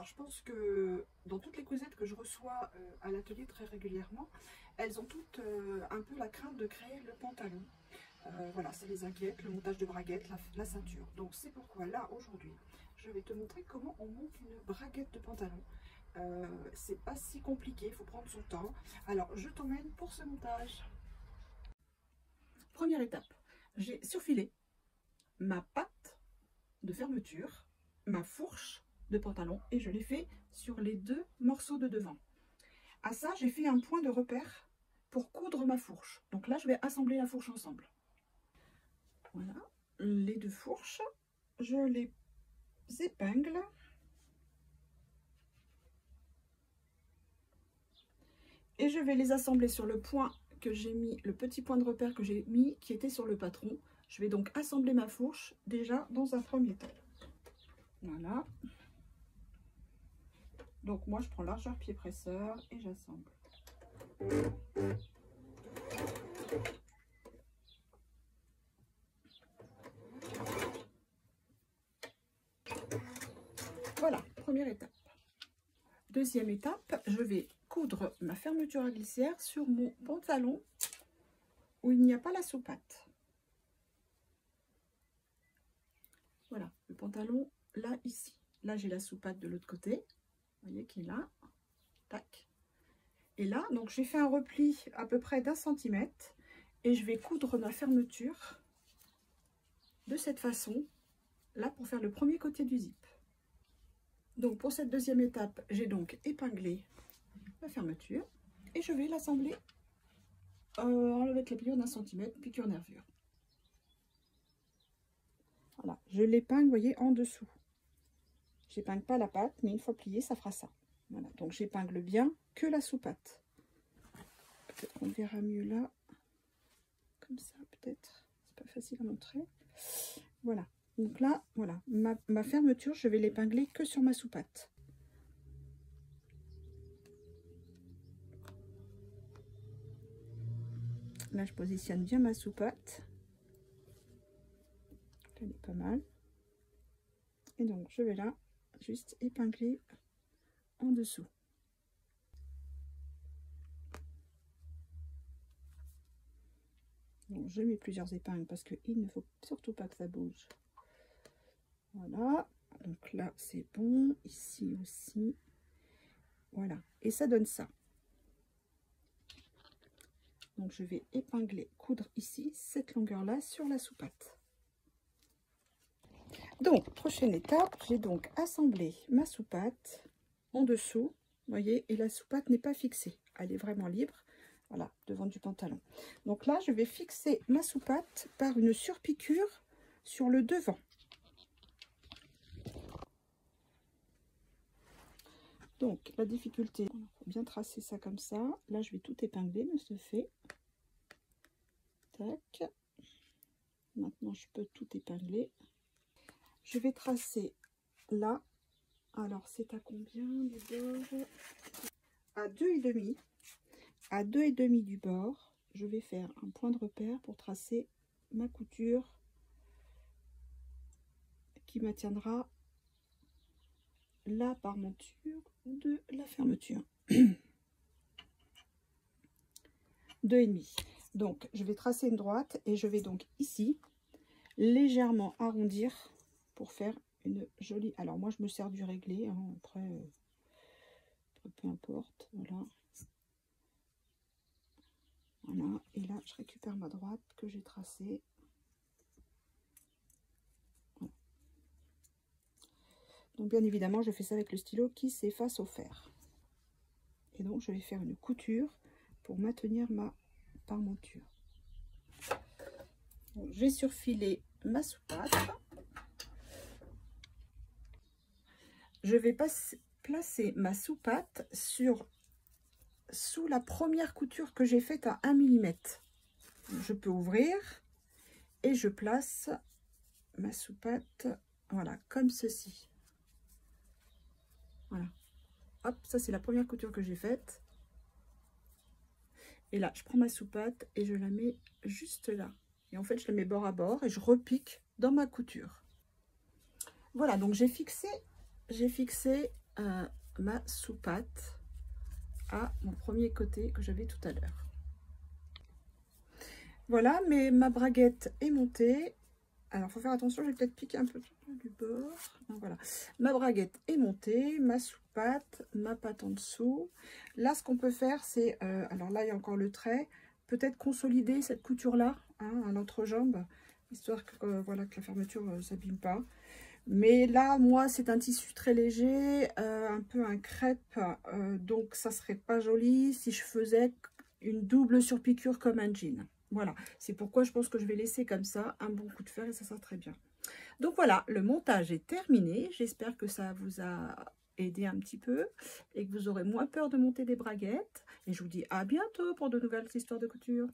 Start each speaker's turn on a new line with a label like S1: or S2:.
S1: je pense que dans toutes les cosettes que je reçois à l'atelier très régulièrement, elles ont toutes un peu la crainte de créer le pantalon. Voilà, ça les inquiète, le montage de braguette, la ceinture. Donc c'est pourquoi là, aujourd'hui, je vais te montrer comment on monte une braguette de pantalon. C'est pas si compliqué, il faut prendre son temps. Alors, je t'emmène pour ce montage. Première étape, j'ai surfilé ma patte de fermeture, ma fourche de pantalon, et je l'ai fait sur les deux morceaux de devant. À ça, j'ai fait un point de repère pour coudre ma fourche. Donc là, je vais assembler la fourche ensemble. Voilà, les deux fourches, je les épingle. Et je vais les assembler sur le point que j'ai mis, le petit point de repère que j'ai mis, qui était sur le patron. Je vais donc assembler ma fourche déjà dans un premier temps. Voilà. Donc moi, je prends largeur pied presseur et j'assemble. Voilà, première étape. Deuxième étape, je vais coudre ma fermeture à glissière sur mon pantalon où il n'y a pas la soupate. Voilà, le pantalon là, ici. Là, j'ai la soupate de l'autre côté. Vous voyez qui est là. Tac. Et là, donc j'ai fait un repli à peu près d'1 centimètre et je vais coudre ma fermeture de cette façon, là, pour faire le premier côté du zip. Donc pour cette deuxième étape, j'ai donc épinglé la fermeture et je vais l'assembler avec la piqûre d'1 centimètre, piqûre nervure. Voilà, je l'épingle, vous voyez, en dessous. J'épingle pas la patte, mais une fois pliée, ça fera ça. Voilà, donc j'épingle bien que la sous-patte. Peut-être qu'on verra mieux là, comme ça, peut-être. C'est pas facile à montrer. Voilà, donc là, voilà, ma fermeture, je vais l'épingler que sur ma sous-patte. Là, je positionne bien ma sous-patte. Elle est pas mal. Et donc, je vais là, juste épingler en dessous. Donc, je mets plusieurs épingles parce qu'il ne faut surtout pas que ça bouge. Voilà, donc là c'est bon, ici aussi. Voilà, et ça donne ça. Donc je vais épingler, coudre ici, cette longueur-là sur la sous-patte. Donc, prochaine étape, j'ai donc assemblé ma sous-patte en dessous, vous voyez, et la sous-patte n'est pas fixée, elle est vraiment libre, voilà, devant du pantalon. Donc là, je vais fixer ma sous-patte par une surpiqûre sur le devant. Donc, la difficulté, il faut bien tracer ça comme ça. Là, je vais tout épingler de ce fait. Tac. Maintenant, je peux tout épingler. Je vais tracer là. Alors, c'est à combien du bord? À 2,5. À 2,5 du bord, je vais faire un point de repère pour tracer ma couture qui maintiendra la parmenture de la fermeture. 2,5. Donc je vais tracer une droite et je vais donc ici légèrement arrondir pour faire une jolie. Alors moi je me sers du réglé, hein, après peu importe. Voilà. Voilà, et là je récupère ma droite que j'ai tracée. Voilà. Donc bien évidemment je fais ça avec le stylo qui s'efface au fer. Et donc je vais faire une couture pour maintenir ma parmenture. J'ai surfilé ma sous-patte. Je vais placer ma sous-patte sous la première couture que j'ai faite à 1 mm. Je peux ouvrir et je place ma sous-patte, voilà, comme ceci. Voilà. Hop, ça c'est la première couture que j'ai faite. Et là, je prends ma sous-patte et je la mets juste là. Et en fait, je la mets bord à bord et je repique dans ma couture. Voilà, donc j'ai fixé ma sous-patte à mon premier côté que j'avais tout à l'heure. Voilà, mais ma braguette est montée. Alors, il faut faire attention, je vais peut-être piquer un peu du bord. Donc, voilà, ma braguette est montée, ma sous-patte, ma patte en dessous. Là, ce qu'on peut faire, c'est, alors là, il y a encore le trait, peut-être consolider cette couture-là, hein, à l'entrejambe, histoire que, voilà, que la fermeture ne s'abîme pas. Mais là, moi, c'est un tissu très léger, un peu un crêpe, donc ça serait pas joli si je faisais une double surpiqûre comme un jean. Voilà, c'est pourquoi je pense que je vais laisser comme ça un bon coup de fer et ça sera très bien. Donc voilà, le montage est terminé. J'espère que ça vous a aidé un petit peu et que vous aurez moins peur de monter des braguettes. Et je vous dis à bientôt pour de nouvelles histoires de couture.